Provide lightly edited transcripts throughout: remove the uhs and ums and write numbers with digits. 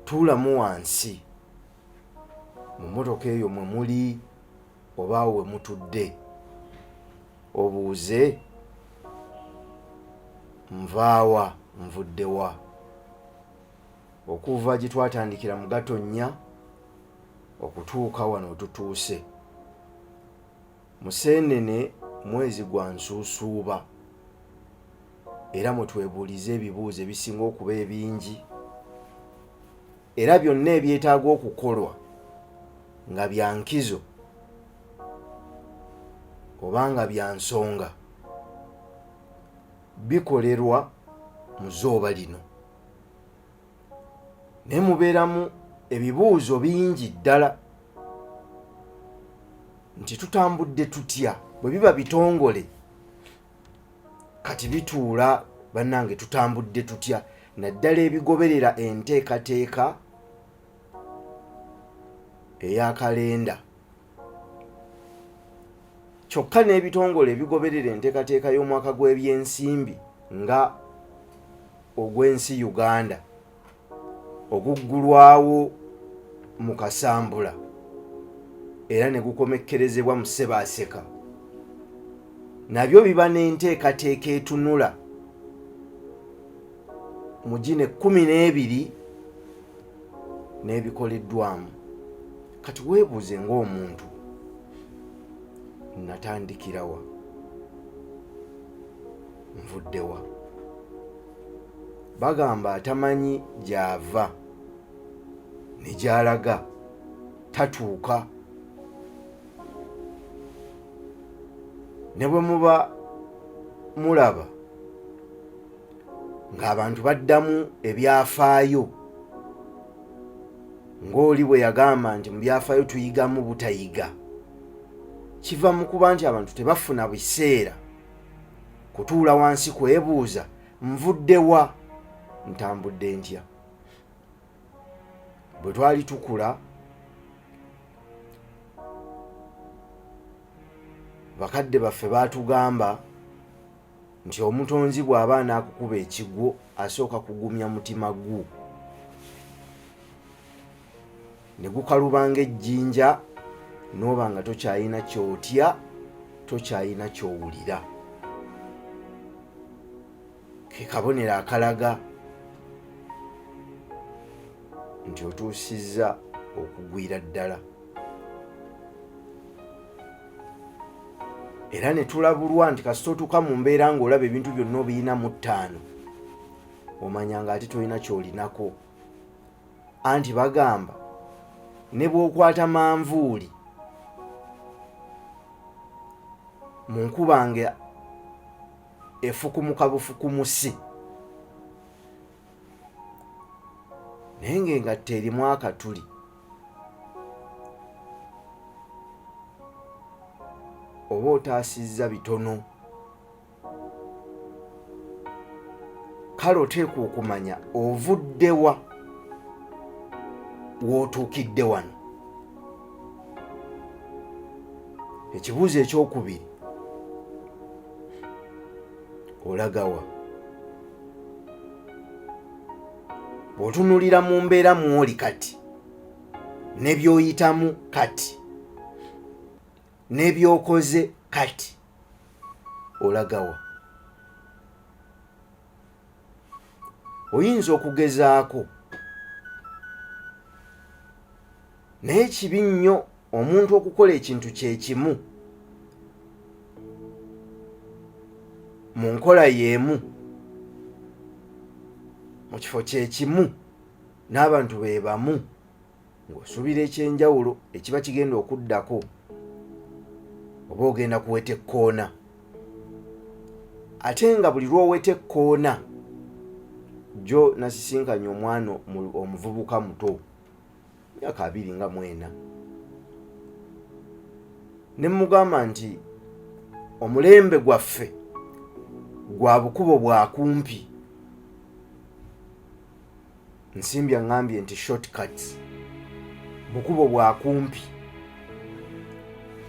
tuulamu wansi mu mmotoka eyo mwe muli oba we mutudde, obuuze nvaawa nvuddewa. Okuva gye twatandikira mu Gatonnya okutuuka wano tutuuse. Museenene mwezi gwa Nsuusuuba, era mwe twebuuliza ebibuuzo ebisinga okuba ebingi, era byonna ebyetaaga okukolwa nga bya nkizo oba nga bya nsonga bikolerwa mu zooba lino. Naye mubeeramu ebibuuzo bingi ddala nti tutambudde tutya bwe biba bitongole kati bituula bannange tutambudde tutya, naddala ebigoberera enteekateeka eya kalenda. Kyokka n'ebitongole ebigoberera enteekateeka y'omwaka gw'ebyensimbi nga ogw'ensi Uganda oguggulwawo mu Kasambula era ne gukomekkerezebwa mu Ssebaaseka, nabyo biba n'enteekateeka etunula mu gino 12 n'ebikoleddwamu. Kati weebuuze ng'omuntu, natandikirawa? Nvuddewa? Bagamba atamanyi gy'ava ne gy'alaga tatuuka. Ne bwe muba mulaba ng'abantu baddamu ebyafaayo, ng'oli bwe yagamba nti mu byafaayo tuyigamu butayiga, kiva mu kuba nti abantu tebafuna biseera kutuula wansi kwebuuza nvuddewa, ntambudde ntya. Bwe twali tukula bakadde baffe baatugamba nti omutonzi bw'aba anaakukuba ekigwo asooka kugumya mutima gwo ne gukalubanga ejjinja n'oba nga tokyayina kyotya, tokyayina kyowulira. Ke kabonero akalaga nti otuusizza okugwira ddala. Era ne tulabulwa nti kasita otuuka mu mbeera ng'olaba ebintu byonna obiyinamu 5, omanya nga ate tolina ky'olinako. Anti bagamba ne bw'okwata manvuuli mu nkuba nga efukumuka bufukumusi naye ng'engatta erimu akatuli, oba otaasizza bitono, kale oteekwa okumanya ovuddewa w'otuukidde wano. Ekibuuzo ekyokubiri, olagawa? Bw'otunulira mu mbeera mw'oli kati, ne by'oyitamu kati, ne by'okoze kati, olagawa? Oyinza okugezaako, naye kibi nnyo omuntu okukola ekintu kye kimu mu nkola y'emu mu kifo kye kimu n'abantu be bamu ng'osuubira ekyenjawulo ekiba kigenda okuddako, oba ogenda kuweta ekkoona. Ate nga buli lw'oweta ekkoona jjo nasisinkanye omwana omuvubuka muto myaka 24 ne mugamba nti omulembe gwaffe gwa bukubo bwa kumpi. Nsimbi aŋŋambye nti shortcuts, bukubo bwa kumpi.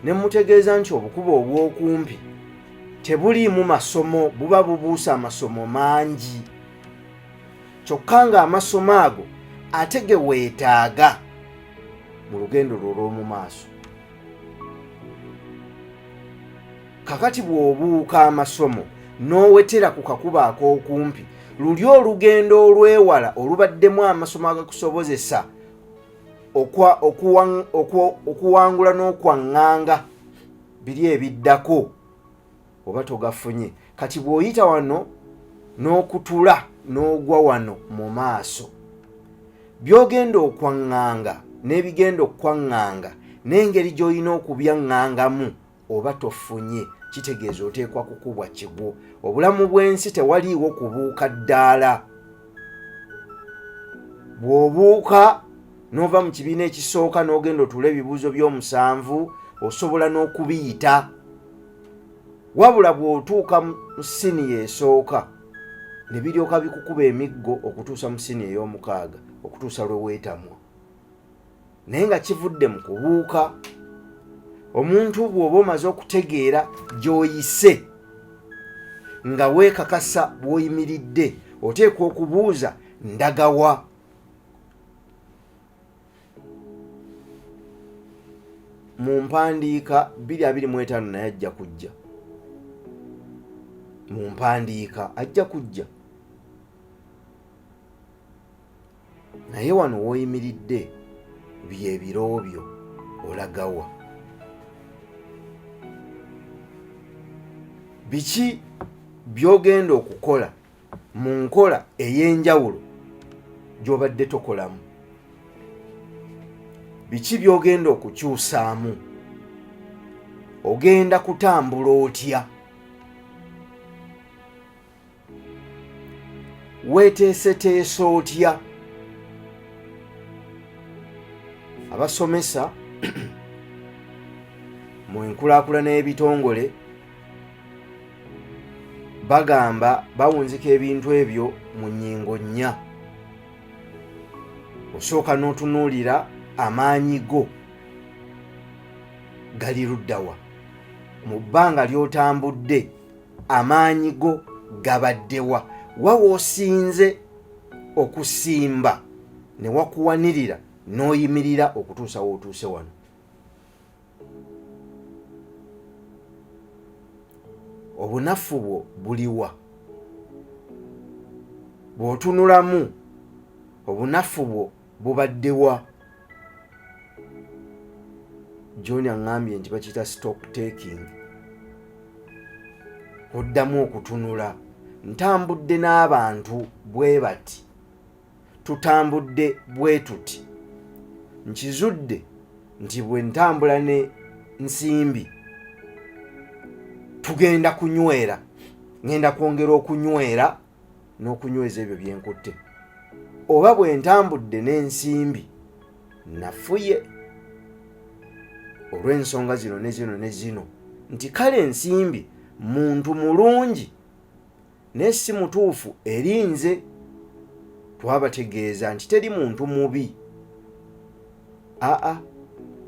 Ne mutegeeza nti obukubo obw'okumpi tebuliimu masomo, buba bubuusa amasomo mangi. Kyokka nga amasomo ago ate ge weetaaga mu lugendo lwo olw'omu maaso. Kakati bw'obuuka amasomo n'owetera ku kakuba ak'okumpi, luli olugendo olw'ewala olubaddemu amasomo agakusobozesa okuwangula n'okwaŋŋanga biri ebiddako, oba togafunye. Kati bw'oyita wano n'okutula n'ogwa wano mu maaso, by'ogenda okwaŋŋanga n'ebigenda okwaŋŋanga n'engeri gy'olina okubyaŋŋangamu oba tofunye, kitegeeza oteekwa kukubwa kigwo. Obulamu bw'ensi tewaliiwo kubuuka ddaala. Bw'obuuka n'ova mu kibiina ekisooka n'ogenda otula ebibuuzo by'omusanvu, osobola n'okubiyita. Wabula bw'otuuka mu siniya esooka ne biryoka bikukuba emiggo okutuusa mu siniya ey'omukaaga, okutuusa lwe weetamwa. Naye nga kivudde mu kubuuka. Omuntu bw'oba omaze okutegeera gy'oyise nga weekakasa bw'oyimiridde, oteekwa okubuuza ndagawa. Mu mpandiika 225 naye ajja kujja. Mu mpandiika ajja kujja. Naye wano w'oyimiridde bye biro byo, olagawa. Biki by'ogenda okukola mu nkola ey'enjawulo gy'obadde tokolamu? Biki by'ogenda okukyusaamu? Ogenda kutambula otya? Weeteeseteese otya? Abasomesa mu enkulaakulana y'ebitongole bagamba bawunzika ebintu ebyo mu nnyingo nnya. Osooka n'otunuulira amaanyi go gali luddawa. Mu bbanga ly'otambudde amaanyi go gabaddewa. Wawoosinze okusimba ne wakuwanirira n'oyimirira okutuusa w'otuuse wano. Obunafu bwo buliwa? Bw'otunulamu obunafu bwo bubaddewa? John aŋŋambye nti bakiyita stock taking. Oddamu okutunula. Ntambudde n'abantu bwe bati, tutambudde bwe tuti. Nkizudde nti bwe ntambula ne nsimbi tugenda kunywera, ngenda kwongera okunywera n'okunyweza ebyo bye nkutte. Oba bwe ntambudde n'ensimbi nafuye olw'ensonga zino ne zino ne zino, nti kale ensimbi muntu mulungi naye si mutuufu eri nze. Twabategeeza nti teri muntu mubi.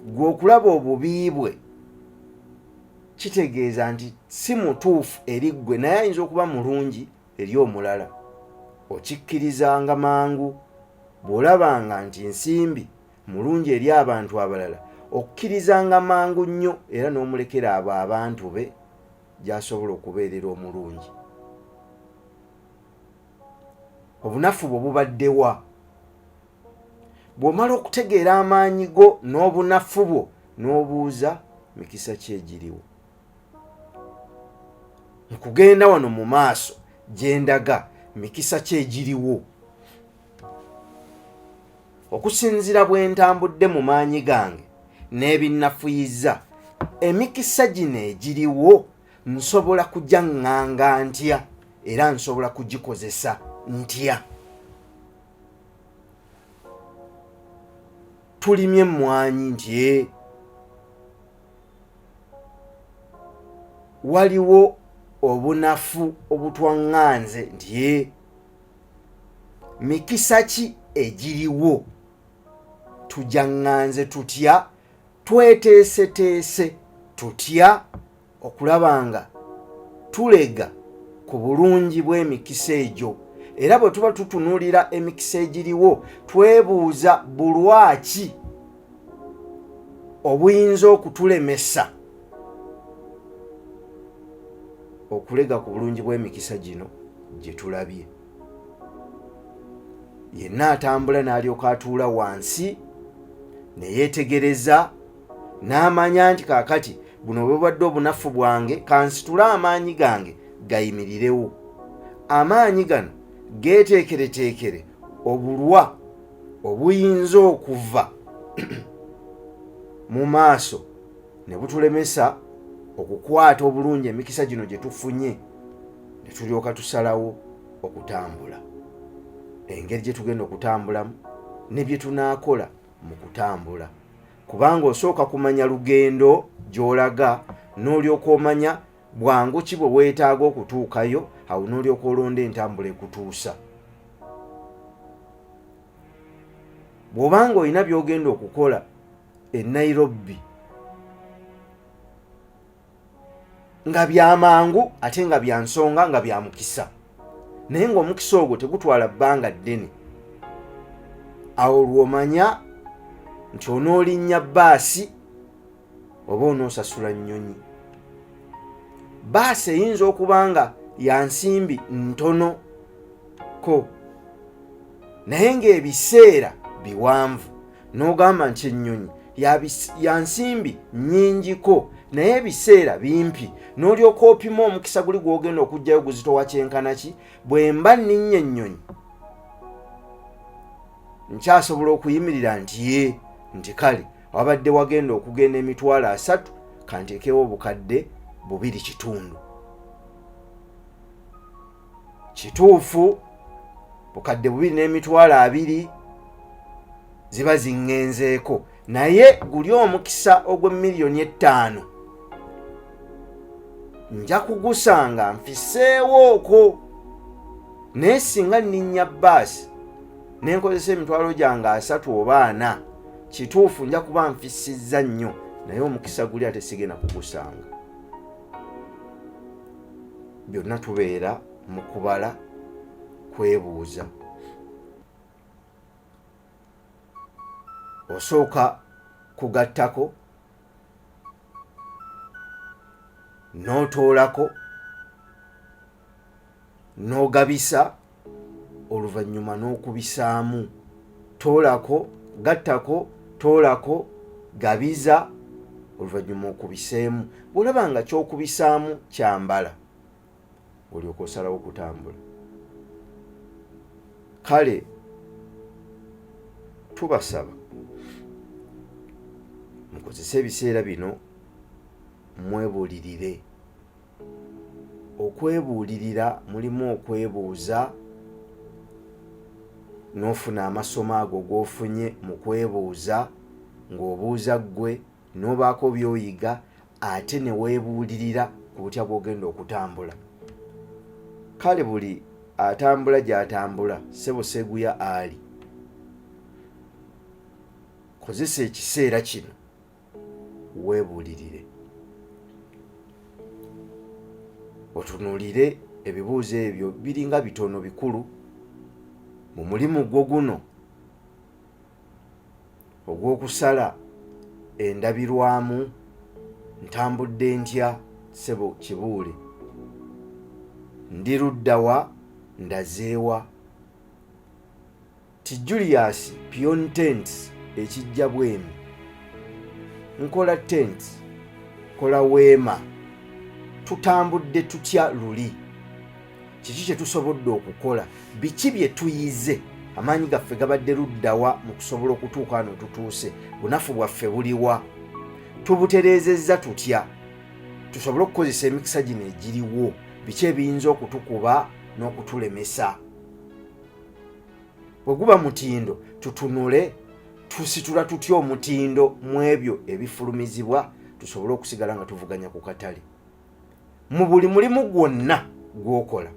Gwe okulaba obubi bwe kitegeeza nti si mutuufu eri ggwe, naye ayinza okuba mulungi eri omulala. Okikkirizanga mangu. Bw'olabanga nti nsimbi mulungi eri abantu abalala, okkirizanga mangu nnyo era n'omulekera abo abantu be gy'asobola okubeerera omulungi. Obunafu bwo bubaddewa? Bw'omala okutegeera amaanyi go n'obunafu bwo n'obuuza mikisa ki egiriwo. Nkugenda wano mu maaso gye ndaga mikisa ki egiriwo. Okusinziira bwe ntambudde mu maanyi gange n'ebinafuyizza, emikisa gino egiriwo nsobola kugyaŋŋanga ntya era nsobola kugikozesa ntya? Tulimye emmwanyi nti waliwo obunafu obutwaŋŋanze nti mikisa ki egiriwo? Tugyaŋŋanze tutya? Tweteeseteese tutya okulaba nga tulega ku bulungi bw'emikisa egyo era bwe tuba tutunuulira emikisa egiriwo twebuuza bulwaki obuyinza okutulemesa okulega ku bulungi bw'emikisa gino gye tulabye. Yenna atambula n'alyoka atuula wansi ne yeetegereza n'amanya nti kaakati buno bwebwadde obunafu bwange kansitule amaanyi gange gayimirirewo. Amaanyi gano geeteekereteekere obulwa obuyinza okuva mu maaso ne butulemesa okukwata obulungi emikisa gino gye tufunye, ne tulyoka tusalawo okutambula. Engeri gye tugenda okutambulamu ne bye tunaakola mu kutambula, kubanga osooka kumanya lugendo gy'olaga n'olyoka omanya bwangu ki bwe weetaaga okutuukayo, awo n'olyoka olonda entambula ekutuusa. Bw'obanga olina by'ogenda okukola e Nairobi nga byamangu ate nga bya nsonga nga bya mukisa, naye ng'omukisa ogwo tegutwala bbanga ddene, awo lw'omanya nti onoolinnya bbaasi oba onoosasula nnyonyi. Bbaasi eyinza okuba nga ya nsimbi ntono ko, naye ng'ebiseera biwanvu, n'ogamba nti ennyonyi ya nsimbi nnyingiko naye ebiseera bimpi, n'olyoka opima omukisa guli gw'ogenda okugjayo guzitowa kyenkana ki. Bwe mba nninnya ennyonyi nkyasobola okuyimirira nti kale wabadde wagenda okugenda emitwalo 3 kanteekewo obukadde 2.5. Kituufu bukadde 2.2 ziba ziŋŋenzeeko, naye guli omukisa ogw'M5,000,000 nja kugusanga nfiseewo okwo. Naye singa nninnya bbaasi nenkozesa emitwalo gyange 3 oba 4, kituufu nja kuba nfisizza nnyo, naye omukisa guli ate sigenda kugusanga. Byonna tubeera mu kubala, kwebuuza. Osooka kugattako, n'otoolako, n'ogabisa, oluvannyuma n'okubisaamu. Toolako, gattako, toolako, gabiza, oluvannyuma okubiseemu. Bw'olaba nga ky'okubisaamu kyambala, olyoka osalawo okutambula. Kale tubasaba mukozese ebiseera bino mwebuulirire. Okwebuulirira mulimu okwebuuza, n'ofuna amasomo ago g'ofunye mu kwebuuza, ng'obuuza ggwe n'obaako by'oyiga, ate ne weebuulirira ku butya bw'ogenda okutambula. Kale buli atambula gy'atambula ssebo Seguya ali. Kozesa ekiseera kino weebuulirire, otunuulire ebibuuzo ebyo biringa bitono bikulu mu mulimu gwo guno ogw'okusala endabirwamu. Ntambudde ntya ssebo kibuule, ndi ludda wa, ndazeewa. Ti Julius Pion Tents ekijja bwemi, nkola tents, kola weema. Tutambudde tutya luli, kiki kye tusobodde okukola, biki bye tuyize, amaanyi gaffe gabadde luddawa mu kusobola okutuuka wano tutuuse, bunafu bwaffe buliwa, tubutereezezza tutya, tusobole okukozesa emikisa gino egiriwo, biki ebiyinza okutukuba n'okutulemesa. Bwe guba mutindo tutunule, tusitula tutya omutindo mu ebyo ebifulumizibwa, tusobole okusigala nga tuvuganya ku katale. Mu buli mulimu gwonna gw'okola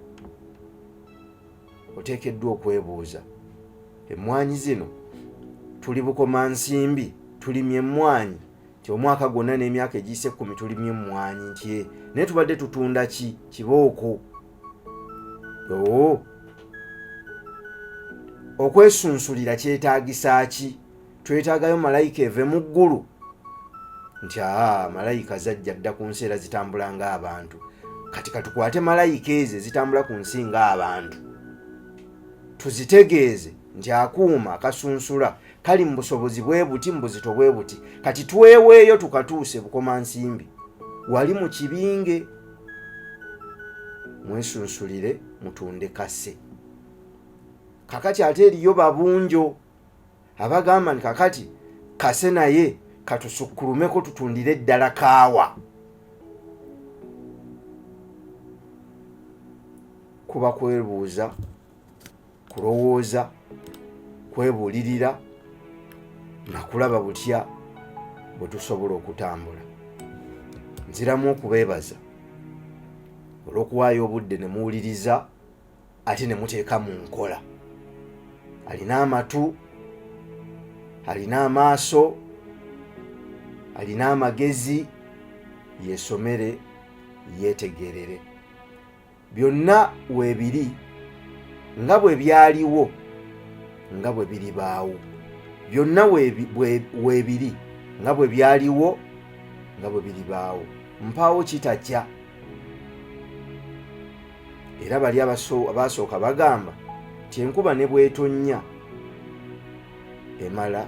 oteekeddwa okwebuuza, emmwanyi zino tuli bukomansimbi, tulimye emmwanyi nti omwaka gwonna n'emyaka egiyise 10 tulimye emmwanyi nti naye tubadde tutunda ki? Kibooko. okwesunsulira kyetaagisa ki? Twetaagayo malayika eve mu ggulu nti malayika zajja dda ku nsi era zitambula ng'abantu. Kati katukwate malayika ezo zitambula ku nsi ng'abantu tuzitegeeze nti akuuma akasunsula kali mu busobozi bwe buti, mu buzito bwe buti. Kati tweweeyo tukatuuse bukoma nsimbi. Wali mu kibinge, mwesunsulire mutunde kase. Kakati ate eriyo babunjo abagamba nti kakati kase naye katusukkulumeko tutundire eddala kaawa. Kuba kwebuuza, kulowooza, kwebuulirira na kulaba butya bwe tusobola okutambula. Nziramu okubeebaza olw'okuwaayo obudde ne muwuliriza ate ne muteeka mu nkola. Alina amatu, alina amaaso, alina amagezi, yeesomere, yeetegerere. Byonna weebiri nga bwe byaliwo nga bwe biribaawo. Byonna weebiri nga bwe byaliwo nga bwe biribaawo. Mpaawo kitajja. Era bali abaasooka bagamba nti enkuba ne bwetonnya emala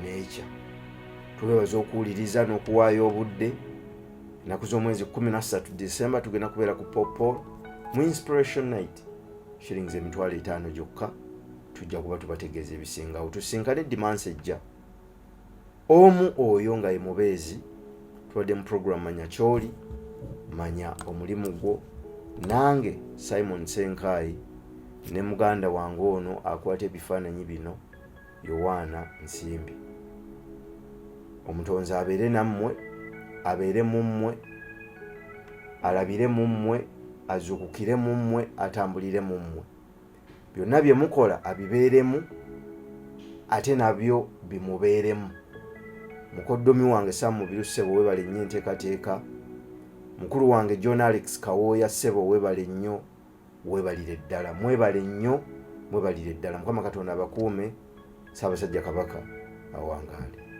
n'ekya. Twebaza okuwuliriza n'okuwaayo obudde. Ennaku z'omwezi 13 December tugenda kubeera ku Popo mu Inspiration Night, shillings emitwalo 5 gyokka. Tujja kuba tubategeeza ebisingawo. Tusinkane Dimansi ejja. Omu oyo nga ye mubeezi, tuwadde mu program Manya Kyoli, Manya Omulimu Gwo. Nange Simon Senkai ne muganda wange ono akwata ebifaananyi bino Yowaana Nsimbi. Omutonzi abeere nammwe, abeere mu mmwe, alabire mu mmwe, azuukukire mu mmwe, atambulire mu mmwe. Byonna bye mukola abibeeremu ate nabyo bimubeeremu. Mukoddomi wange Sam Birusebo webale nnyo enteekateeka. Mukulu wange John Alex Kawooya Ssebo webale nnyo, webalire ddala. Mwebale nnyo, mwebalire ddala. Mukama Katonda abakuume. Ssaabasajja Kabaka awangaale.